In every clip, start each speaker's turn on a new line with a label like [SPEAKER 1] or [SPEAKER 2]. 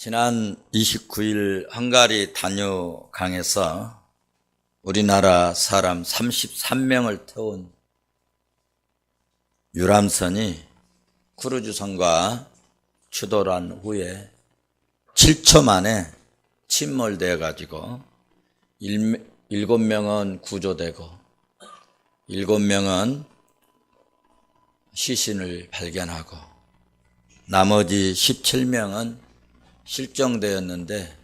[SPEAKER 1] 지난 29일 헝가리 다뉴강에서 우리나라 사람 33명을 태운 유람선이 크루즈선과 추돌한 후에 7초 만에 침몰되어 가지고 7명은 구조되고 7명은 시신을 발견하고 나머지 17명은 실종되었는데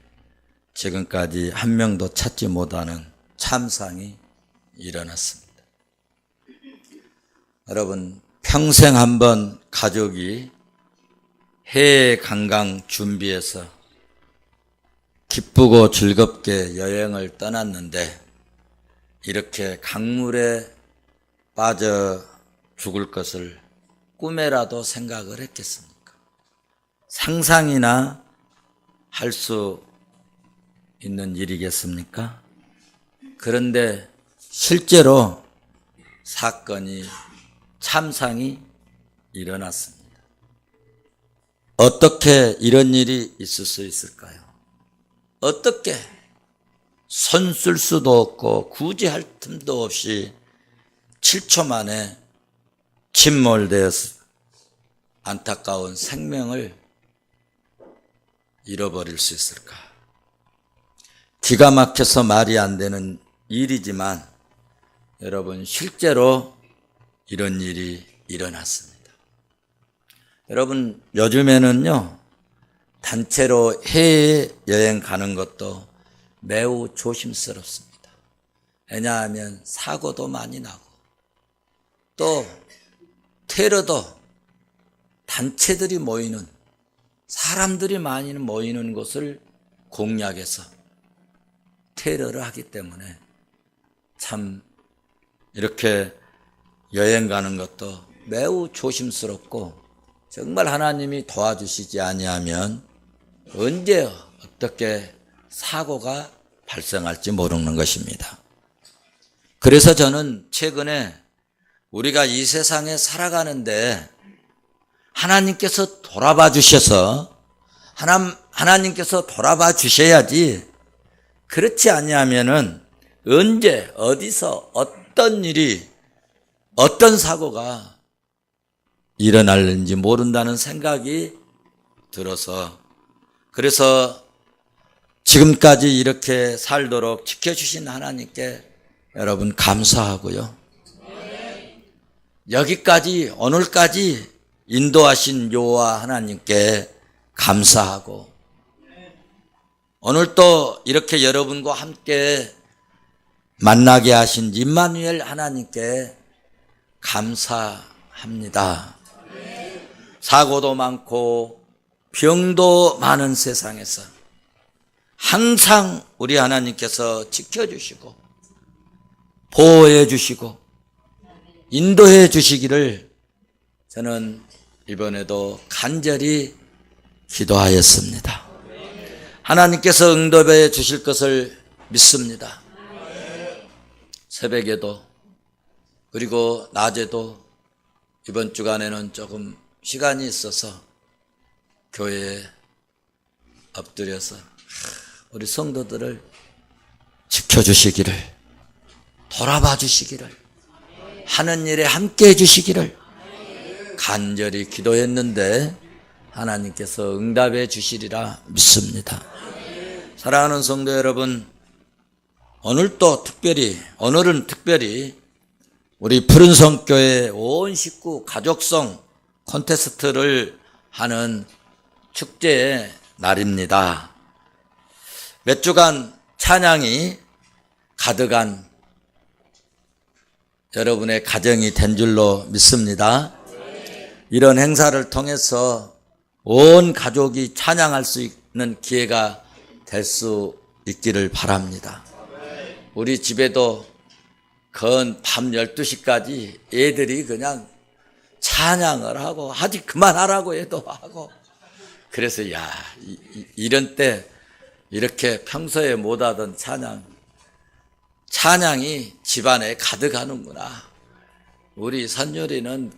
[SPEAKER 1] 지금까지 한 명도 찾지 못하는 참상이 일어났습니다. 여러분, 평생 한번 가족이 해외 관광 준비해서 기쁘고 즐겁게 여행을 떠났는데 이렇게 강물에 빠져 죽을 것을 꿈에라도 생각을 했겠습니까? 상상이나 할 수 있는 일이겠습니까? 그런데 실제로 사건이 참상이 일어났습니다. 어떻게 이런 일이 있을 수 있을까요? 어떻게 손 쓸 수도 없고 구제할 틈도 없이 7초 만에 침몰되어서 안타까운 생명을 잃어버릴 수 있을까? 기가 막혀서 말이 안 되는 일이지만 여러분, 실제로 이런 일이 일어났습니다. 여러분, 요즘에는요, 단체로 해외여행 가는 것도 매우 조심스럽습니다. 왜냐하면 사고도 많이 나고 또 테러도 단체들이 모이는, 사람들이 많이 모이는 곳을 공략해서 테러를 하기 때문에 참 이렇게 여행 가는 것도 매우 조심스럽고 정말 하나님이 도와주시지 아니하면 언제 어떻게 사고가 발생할지 모르는 것입니다. 그래서 저는 최근에 우리가 이 세상에 살아가는데 하나님께서 돌아봐 주셔서 하나님께서 돌아봐 주셔야지, 그렇지 아니하면은 언제 어디서 어떤 일이 어떤 사고가 일어날는지 모른다는 생각이 들어서, 그래서 지금까지 이렇게 살도록 지켜주신 하나님께 여러분 감사하고요, 여기까지 오늘까지 인도하신 여호와 하나님께 감사하고, 오늘 또 이렇게 여러분과 함께 만나게 하신 임마누엘 하나님께 감사합니다. 사고도 많고 병도 많은 세상에서 항상 우리 하나님께서 지켜주시고 보호해 주시고 인도해 주시기를 저는 이번에도 간절히 기도하였습니다. 하나님께서 응답해 주실 것을 믿습니다. 새벽에도 그리고 낮에도 이번 주간에는 조금 시간이 있어서 교회에 엎드려서 우리 성도들을 지켜주시기를, 돌아봐 주시기를, 하는 일에 함께 해주시기를 간절히 기도했는데 하나님께서 응답해 주시리라 믿습니다. 사랑하는 성도 여러분, 오늘은 특별히 우리 푸른성교회 온 식구 가족성 콘테스트를 하는 축제의 날입니다. 몇 주간 찬양이 가득한 여러분의 가정이 된 줄로 믿습니다. 이런 행사를 통해서 온 가족이 찬양할 수 있는 기회가 될 수 있기를 바랍니다. 우리 집에도 건 밤 12시까지 애들이 그냥 찬양을 하고, 하지 그만하라고 해도 하고, 그래서 이런 때 이렇게 평소에 못하던 찬양이 집안에 가득하는구나. 우리 선율이는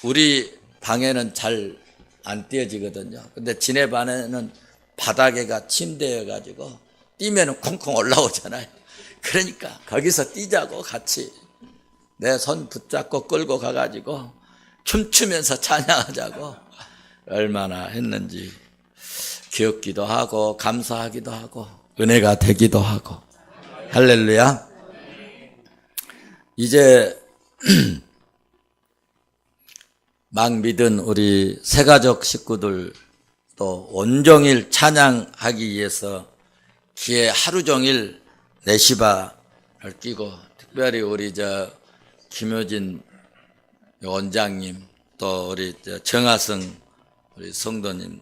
[SPEAKER 1] 우리 방에는 잘 안 띄어지거든요. 근데 지네반에는 바닥에가 침대여가지고 뛰면은 쿵쿵 올라오잖아요. 그러니까 거기서 뛰자고 같이 내 손 붙잡고 끌고 가가지고 춤추면서 찬양하자고 얼마나 했는지 귀엽기도 하고 감사하기도 하고 은혜가 되기도 하고. 할렐루야. 이제 막 믿은 우리 새가족 식구들 또 온종일 찬양하기 위해서 귀에 하루 종일 내시바를 끼고, 특별히 우리 김효진 원장님 또 우리 정하성 우리 성도님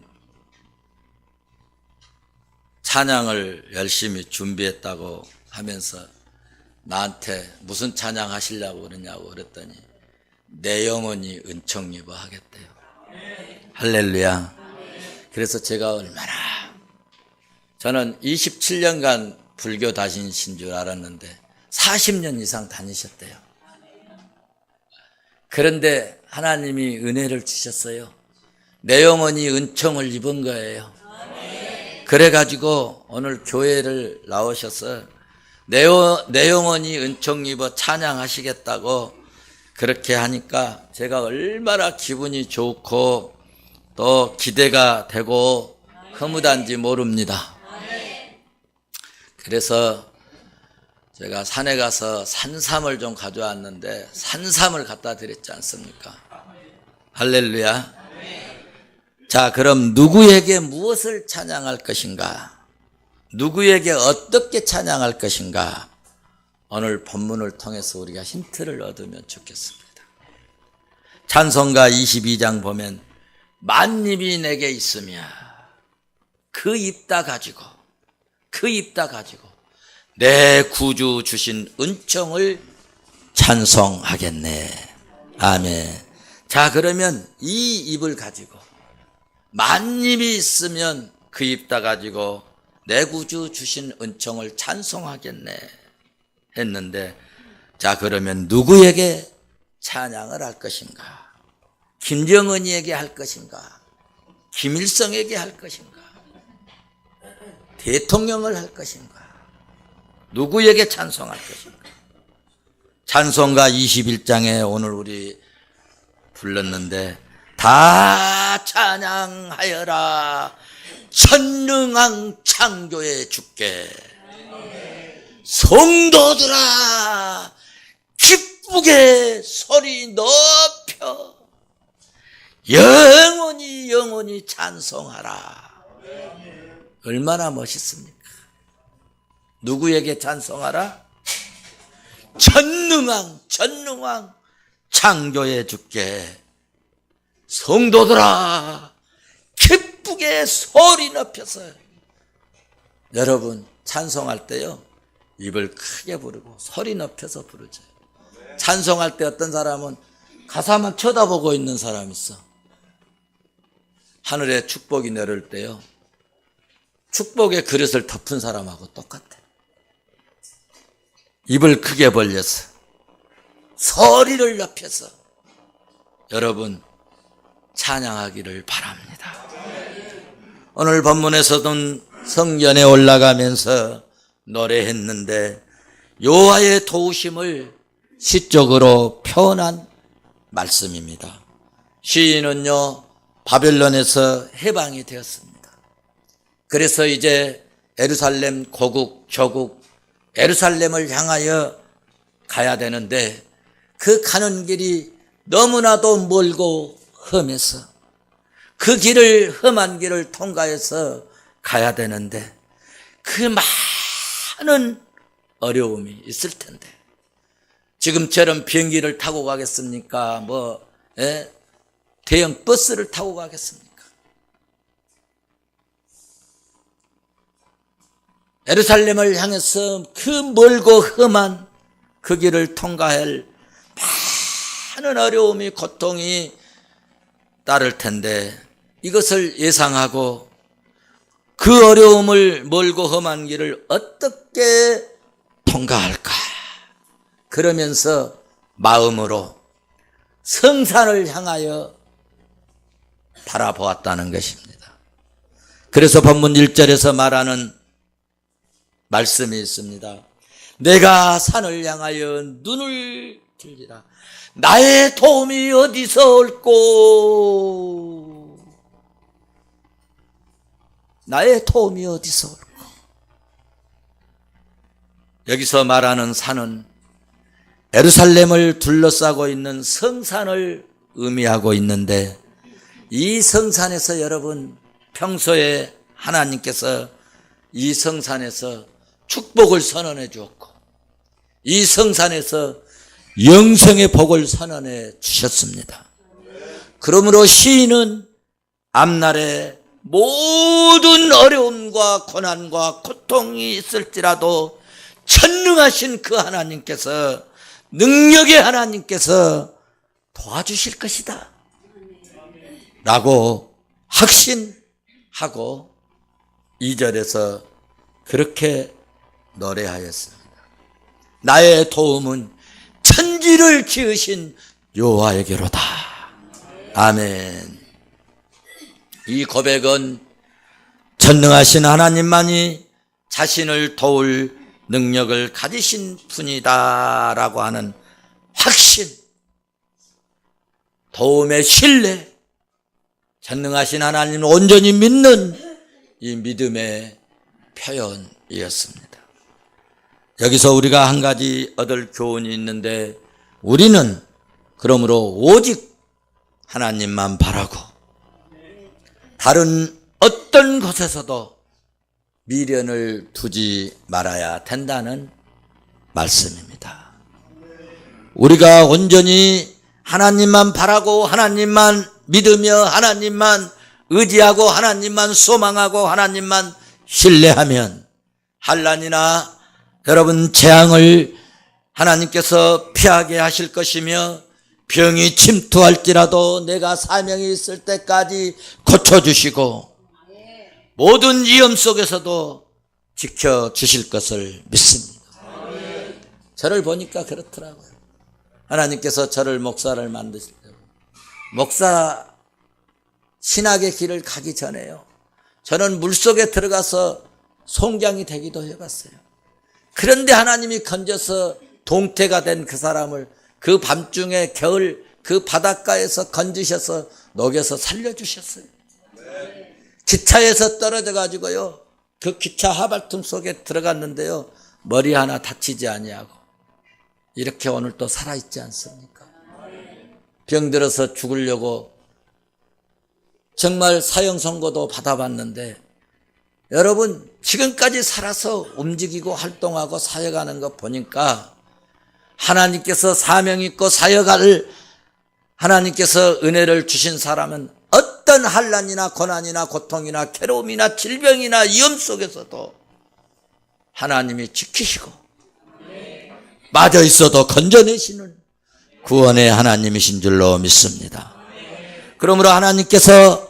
[SPEAKER 1] 찬양을 열심히 준비했다고 하면서 나한테 무슨 찬양 하시려고 그러냐고 그랬더니 내 영혼이 은총 입어 하겠대요. 할렐루야. 그래서 제가 얼마나, 저는 27년간 불교 다니신 줄 알았는데 40년 이상 다니셨대요. 그런데 하나님이 은혜를 주셨어요. 내 영혼이 은총을 입은 거예요. 그래가지고 오늘 교회를 나오셔서 내 영혼이 은총 입어 찬양하시겠다고 그렇게 하니까 제가 얼마나 기분이 좋고 또 기대가 되고 흐뭇한지 모릅니다. 그래서 제가 산에 가서 산삼을 좀 가져왔는데 산삼을 갖다 드렸지 않습니까? 할렐루야. 자, 그럼 누구에게 무엇을 찬양할 것인가? 누구에게 어떻게 찬양할 것인가? 오늘 본문을 통해서 우리가 힌트를 얻으면 좋겠습니다. 찬송가 22장 보면 만입이 내게 있으며 그 입 다 가지고 내 구주 주신 은총을 찬송하겠네. 아멘. 자, 그러면 이 입을 가지고 만입이 있으면 그 입 다 가지고 내 구주 주신 은총을 찬송하겠네 했는데, 자, 그러면 누구에게 찬양을 할 것인가? 김정은이에게 할 것인가? 김일성에게 할 것인가? 대통령을 할 것인가? 누구에게 찬송할 것인가? 찬송가 21장에 오늘 우리 불렀는데 다 찬양하여라 전능한 창조의 주께, 성도들아 기쁘게 소리 높여 영원히 찬송하라. 얼마나 멋있습니까? 누구에게 찬송하라? 전능한 창조의 주께, 성도들아 기쁘게 소리 높여서. 여러분 찬송할 때요 입을 크게 부르고 소리 높여서 부르죠. 찬송할 때 어떤 사람은 가사만 쳐다보고 있는 사람이 있어. 하늘에 축복이 내릴 때요 축복의 그릇을 덮은 사람하고 똑같아. 입을 크게 벌려서 소리를 높여서 여러분 찬양하기를 바랍니다. 오늘 본문에서는 성전에 올라가면서 노래했는데 여호와의 도우심을 시적으로 표현한 말씀입니다. 시인은요 바벨론에서 해방이 되었습니다. 그래서 이제 예루살렘 고국 조국 예루살렘을 향하여 가야 되는데 그 가는 길이 너무나도 멀고 험해서 그 험한 길을 통과해서 가야 되는데 그 많은 어려움이 있을 텐데, 지금처럼 비행기를 타고 가겠습니까? 대형 버스를 타고 가겠습니까? 예루살렘을 향해서 그 멀고 험한 그 길을 통과할 많은 어려움이, 고통이 따를 텐데 이것을 예상하고 그 어려움을 멀고 험한 길을 어떻게 통과할까? 그러면서 마음으로 성산을 향하여 바라보았다는 것입니다. 그래서 본문 1절에서 말하는 말씀이 있습니다. 내가 산을 향하여 눈을 들리라. 나의 도움이 어디서 올꼬? 나의 도움이 어디서 올꼬? 여기서 말하는 산은 예루살렘을 둘러싸고 있는 성산을 의미하고 있는데, 이 성산에서 여러분 평소에 하나님께서 이 성산에서 축복을 선언해 주었고, 이 성산에서 영생의 복을 선언해 주셨습니다. 그러므로 시인은 앞날에 모든 어려움과 고난과 고통이 있을지라도 전능하신 그 하나님께서, 능력의 하나님께서 도와주실 것이다 라고 확신하고 2절에서 그렇게 노래하였습니다. 나의 도움은 천지를 지으신 여호와에게로다. 아멘. 이 고백은 전능하신 하나님만이 자신을 도울 능력을 가지신 분이다 라고 하는 확신, 도움의 신뢰, 전능하신 하나님을 온전히 믿는 이 믿음의 표현이었습니다. 여기서 우리가 한 가지 얻을 교훈이 있는데, 우리는 그러므로 오직 하나님만 바라고 다른 어떤 곳에서도 미련을 두지 말아야 된다는 말씀입니다. 우리가 온전히 하나님만 바라고 하나님만 믿으며 하나님만 의지하고 하나님만 소망하고 하나님만 신뢰하면 환난이나 여러분 재앙을 하나님께서 피하게 하실 것이며, 병이 침투할지라도 내가 사명이 있을 때까지 고쳐주시고 모든 위험 속에서도 지켜주실 것을 믿습니다. 저를 보니까 그렇더라고요. 하나님께서 저를 목사를 만드실 때, 목사 신학의 길을 가기 전에요, 저는 물속에 들어가서 송장이 되기도 해봤어요. 그런데 하나님이 건져서 동태가 된 그 사람을 그 밤중에 겨울 그 바닷가에서 건지셔서 녹여서 살려주셨어요. 기차에서 떨어져 가지고요, 그 기차 하발통 속에 들어갔는데요, 머리 하나 다치지 아니하고 이렇게 오늘 또 살아있지 않습니까? 병들어서 죽으려고 정말 사형 선고도 받아봤는데, 여러분 지금까지 살아서 움직이고 활동하고 사역하는 거 보니까 하나님께서 사명 있고 사역할 하나님께서 은혜를 주신 사람은 어떤 환난이나 고난이나 고통이나 괴로움이나 질병이나 위험 속에서도 하나님이 지키시고 맞아 있어도 건져내시는 구원의 하나님이신 줄로 믿습니다. 그러므로 하나님께서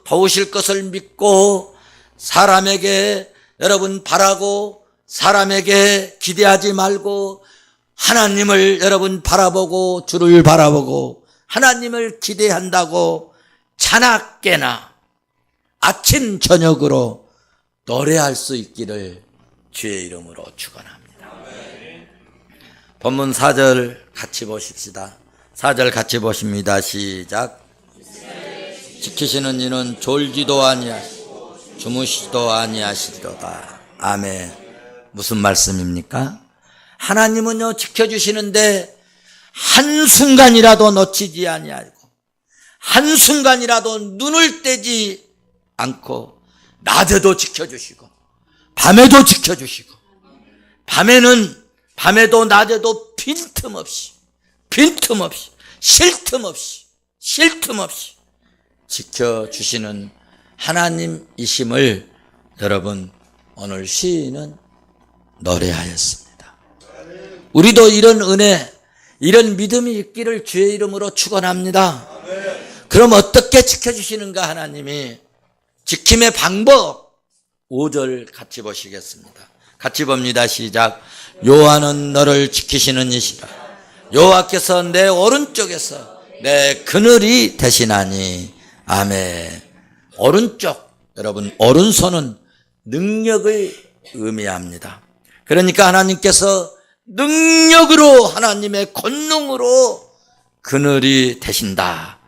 [SPEAKER 1] 도우실 것을 믿고 사람에게 여러분 바라고 사람에게 기대하지 말고 하나님을 여러분 바라보고 주를 바라보고 하나님을 기대한다고 자나깨나 아침 저녁으로 노래할 수 있기를 주의 이름으로 축원합니다. 본문 4절 같이 보십시다. 4절 같이 보십니다. 시작. 지키시는 이는 졸지도 아니하시고 주무시지도 아니하시리로다. 아멘. 무슨 말씀입니까? 하나님은요 지켜주시는데 한순간이라도 놓치지 아니하고 한순간이라도 눈을 떼지 않고 낮에도 지켜주시고 밤에도 지켜주시고, 밤에도 낮에도 빈틈없이 쉴 틈 없이 지켜주시는 하나님이심을 여러분 오늘 시인은 노래하였습니다. 우리도 이런 은혜, 이런 믿음이 있기를 주의 이름으로 축원합니다. 그럼 어떻게 지켜주시는가 하나님이? 지킴의 방법 5절 같이 보시겠습니다. 같이 봅니다. 시작. 여호와는 너를 지키시는 이시라. 여호와께서 내 오른쪽에서 내 그늘이 되시나니. 아멘. 오른쪽, 여러분, 오른손은 능력을 의미합니다. 그러니까 하나님께서 능력으로, 하나님의 권능으로 그늘이 되신다.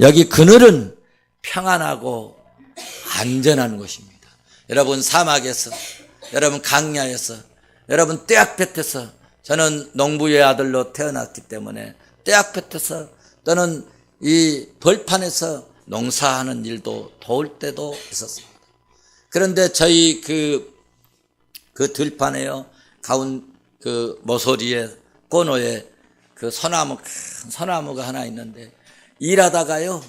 [SPEAKER 1] 여기 그늘은 평안하고 안전한 곳입니다. 여러분, 사막에서, 여러분, 강야에서, 여러분, 떼약볕에서, 저는 농부의 아들로 태어났기 때문에 떼약볕에서 또는 이 벌판에서 농사하는 일도 더울 때도 있었습니다. 그런데 저희 그 들판에요, 그 모서리에, 꼬노에 큰 소나무가 하나 있는데, 일하다가요,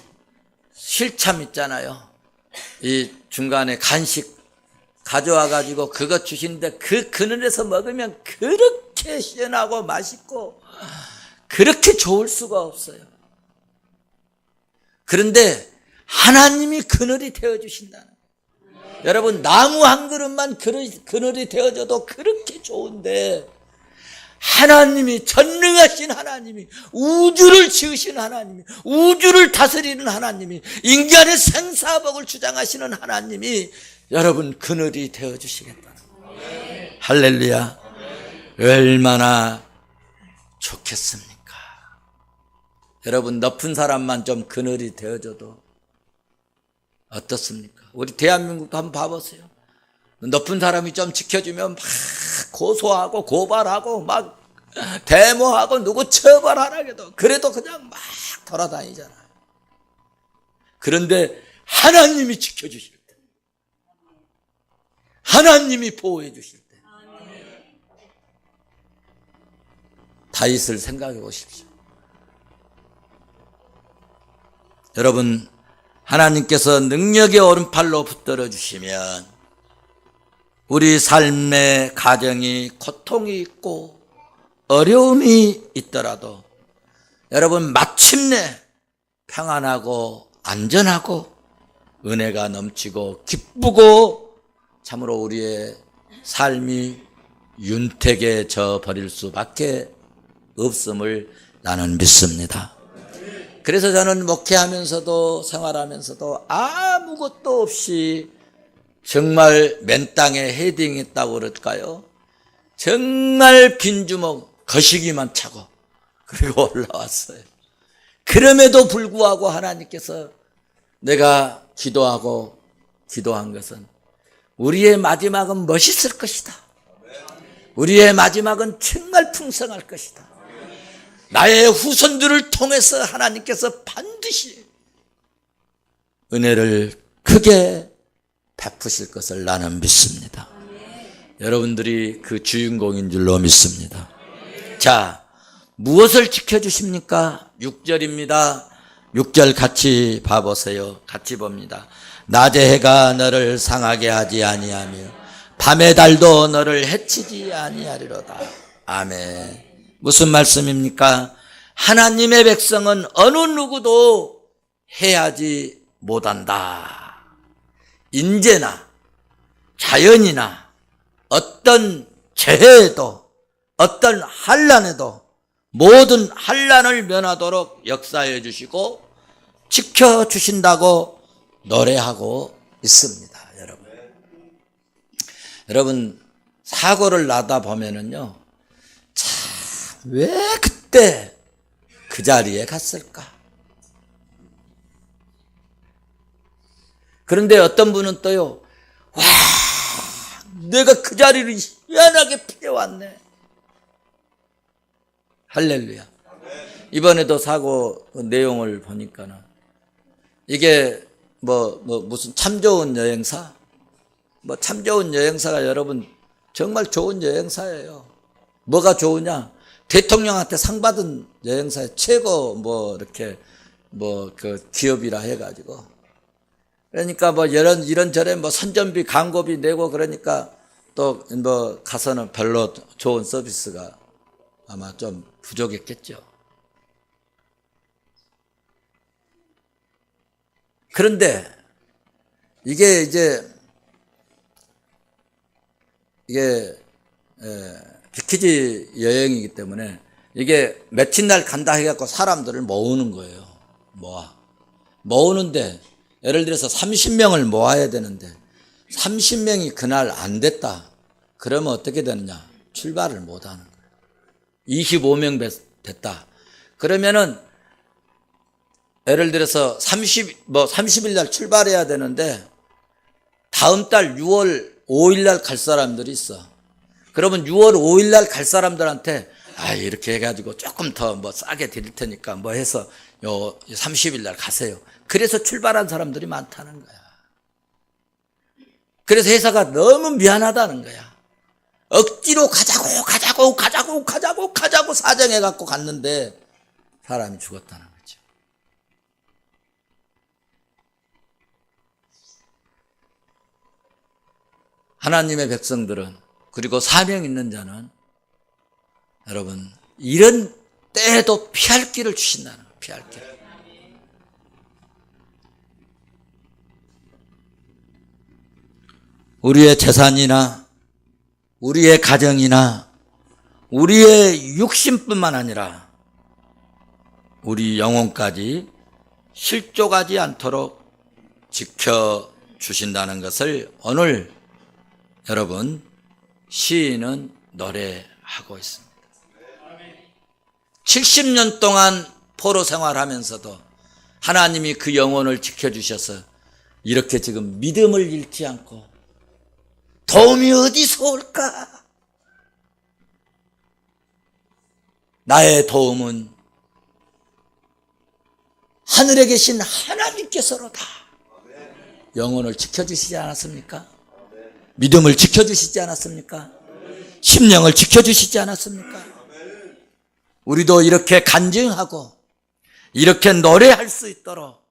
[SPEAKER 1] 실참 있잖아요. 이 중간에 간식 가져와가지고 그거 주시는데 그 그늘에서 먹으면 그렇게 시원하고 맛있고 그렇게 좋을 수가 없어요. 그런데 하나님이 그늘이 되어주신다는 거예요. 여러분, 나무 한 그릇만 그늘이 되어줘도 그렇게 좋은데, 하나님이, 전능하신 하나님이, 우주를 지으신 하나님이, 우주를 다스리는 하나님이, 인간의 생사복을 주장하시는 하나님이 여러분 그늘이 되어주시겠다는 거예요. 할렐루야. 얼마나 좋겠습니까? 여러분, 높은 사람만 좀 그늘이 되어줘도 어떻습니까? 우리 대한민국도 한번 봐보세요. 높은 사람이 좀 지켜주면 막 고소하고 고발하고 막 데모하고 누구 처벌하라게도, 그래도 그냥 막 돌아다니잖아요. 그런데 하나님이 지켜주실 때, 하나님이 보호해 주실 때, 다윗을 생각해 보십시오. 여러분, 하나님께서 능력의 오른팔로 붙들어 주시면 우리 삶의 가정이 고통이 있고 어려움이 있더라도 여러분 마침내 평안하고 안전하고 은혜가 넘치고 기쁘고 참으로 우리의 삶이 윤택해져 버릴 수밖에 없음을 나는 믿습니다. 그래서 저는 목회하면서도 생활하면서도 아무것도 없이 정말 맨 땅에 헤딩했다고 그럴까요? 정말 빈주먹 거시기만 차고 그리고 올라왔어요. 그럼에도 불구하고 하나님께서 내가 기도한 것은 우리의 마지막은 멋있을 것이다. 우리의 마지막은 정말 풍성할 것이다. 나의 후손들을 통해서 하나님께서 반드시 은혜를 크게 베푸실 것을 나는 믿습니다. 여러분들이 그 주인공인 줄로 믿습니다. 자, 무엇을 지켜주십니까? 6절입니다. 6절 같이 봐보세요. 같이 봅니다. 낮의 해가 너를 상하게 하지 아니하며 밤의 달도 너를 해치지 아니하리로다. 아멘. 무슨 말씀입니까? 하나님의 백성은 어느 누구도 해하지 못한다. 인재나 자연이나 어떤 재해에도 어떤 환난에도 모든 환난을 면하도록 역사해 주시고 지켜주신다고 노래하고 있습니다. 여러분 사고를 나다 보면은요, 참 왜 그때 그 자리에 갔을까? 그런데 어떤 분은 또요, 와, 내가 그 자리를 희한하게 피해왔네. 할렐루야. 이번에도 사고 내용을 보니까는 이게 무슨 참 좋은 여행사? 참 좋은 여행사가 여러분 정말 좋은 여행사예요. 뭐가 좋으냐? 대통령한테 상 받은 여행사의 최고 이렇게 그 기업이라 해가지고, 그러니까 이런저런 선전비 광고비 내고, 그러니까 또 가서는 별로 좋은 서비스가 아마 좀 부족했겠죠. 그런데 이게 비키지 여행이기 때문에 이게 며칠 날 간다 해갖고 사람들을 모으는 거예요. 모으는데 예를 들어서 30명을 모아야 되는데 30명이 그날 안 됐다. 그러면 어떻게 되느냐? 출발을 못 하는 거예요. 25명 됐다. 그러면은 예를 들어서 30일 날 출발해야 되는데 다음 달 6월 5일 날 갈 사람들이 있어. 그러면 6월 5일 날 갈 사람들한테 이렇게 해가지고 조금 더 싸게 드릴 테니까 해서 요 30일 날 가세요. 그래서 출발한 사람들이 많다는 거야. 그래서 회사가 너무 미안하다는 거야. 억지로 가자고 사정해갖고 갔는데 사람이 죽었다는 거죠. 하나님의 백성들은, 그리고 사명 있는 자는 여러분 이런 때에도 피할 길을 주신다는 거예요. 피할 길. 우리의 재산이나 우리의 가정이나 우리의 육신뿐만 아니라 우리 영혼까지 실족하지 않도록 지켜주신다는 것을 오늘 여러분 시인은 노래하고 있습니다. 70년 동안 포로 생활하면서도 하나님이 그 영혼을 지켜주셔서 이렇게 지금 믿음을 잃지 않고 도움이 어디서 올까? 나의 도움은 하늘에 계신 하나님께서로다. 영혼을 지켜주시지 않았습니까? 믿음을 지켜주시지 않았습니까? 심령을 지켜주시지 않았습니까? 우리도 이렇게 간증하고 이렇게 노래할 수 있도록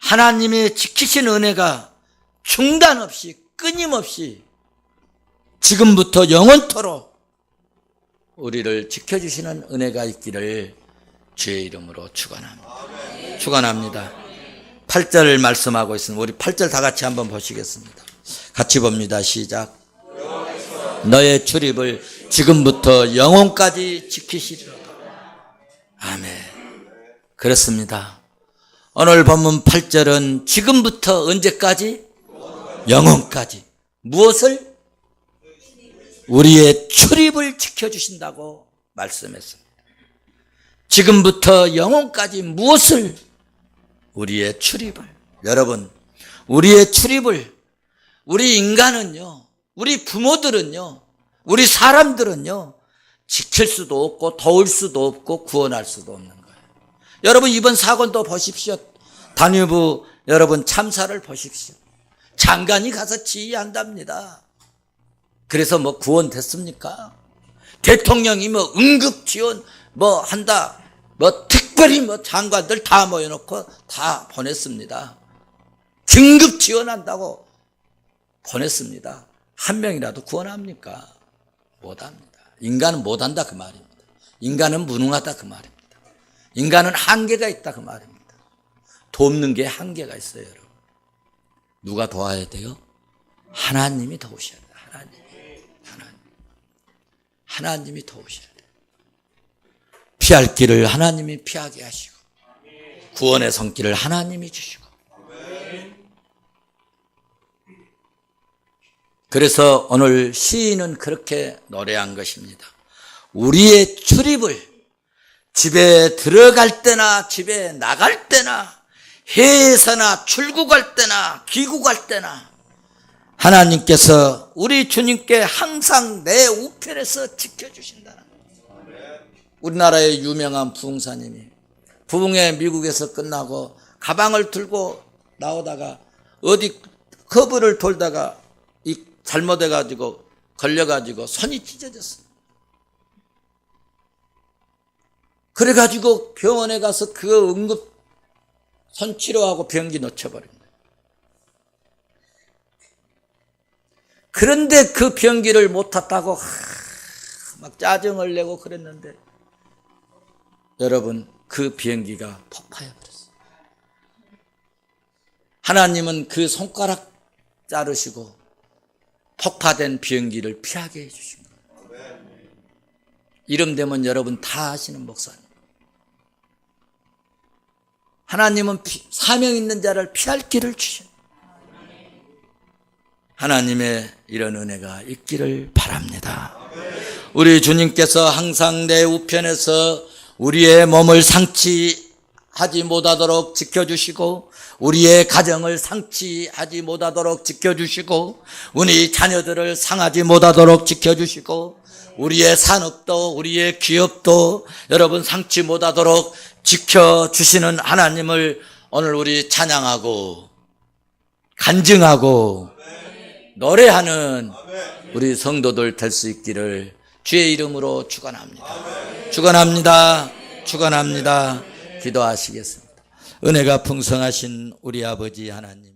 [SPEAKER 1] 하나님의 지키신 은혜가 중단 없이 끊임없이 지금부터 영원토록 우리를 지켜주시는 은혜가 있기를 주의 이름으로 축원합니다. 축원합니다. 8절 말씀하고 있습니다. 우리 8절 다 같이 한번 보시겠습니다. 같이 봅니다. 시작. 너의 출입을 지금부터 영원까지 지키시리로다. 아멘. 그렇습니다. 오늘 본문 8절은 지금부터 언제까지? 영원까지. 무엇을? 우리의 출입을 지켜주신다고 말씀했습니다. 지금부터 영원까지 무엇을? 우리의 출입을. 여러분, 우리의 출입을, 우리 인간은요, 우리 부모들은요, 우리 사람들은요, 지킬 수도 없고 도울 수도 없고 구원할 수도 없는 거예요. 여러분 이번 사건도 보십시오. 단유부 여러분 참사를 보십시오. 장관이 가서 지휘한답니다. 그래서 구원됐습니까? 대통령이 응급 지원 한다. 특별히 장관들 다 모여놓고 다 보냈습니다. 긴급 지원한다고 보냈습니다. 한 명이라도 구원합니까? 못합니다. 인간은 못한다 그 말입니다. 인간은 무능하다 그 말입니다. 인간은 한계가 있다 그 말입니다. 돕는 게 한계가 있어요, 여러분. 누가 도와야 돼요? 하나님이 도우셔야 돼요. 하나님이 도우셔야 돼요. 피할 길을 하나님이 피하게 하시고 구원의 손길을 하나님이 주시고. 그래서 오늘 시인은 그렇게 노래한 것입니다. 우리의 출입을 집에 들어갈 때나 집에 나갈 때나 회사나 출국할 때나 귀국할 때나 하나님께서 우리 주님께 항상 내 우편에서 지켜주신다는 거예요. 우리나라의 유명한 부흥사님이 부흥회 미국에서 끝나고 가방을 들고 나오다가 어디 커브를 돌다가 잘못해가지고 걸려가지고 손이 찢어졌어요. 그래가지고 병원에 가서 그 응급 손 치료하고 병기 놓쳐버립니다. 그런데 그 병기를 못 탔다고 막 짜증을 내고 그랬는데 여러분 그 비행기가 폭파해버렸어요. 하나님은 그 손가락 자르시고 폭파된 비행기를 피하게 해주신 거예요. 이름 되면 여러분 다 아시는 목사님. 하나님은 사명 있는 자를 피할 길을 주셔. 하나님의 이런 은혜가 있기를 바랍니다. 우리 주님께서 항상 내 우편에서 우리의 몸을 상치하지 못하도록 지켜주시고, 우리의 가정을 상치하지 못하도록 지켜주시고, 우리 자녀들을 상하지 못하도록 지켜주시고, 우리의 산업도 우리의 기업도 여러분 상치 못하도록 지켜주시는 하나님을 오늘 우리 찬양하고 간증하고 노래하는 우리 성도들 될 수 있기를 주의 이름으로 축원합니다. 축원합니다. 축원합니다. 기도하시겠습니다. 은혜가 풍성하신 우리 아버지 하나님,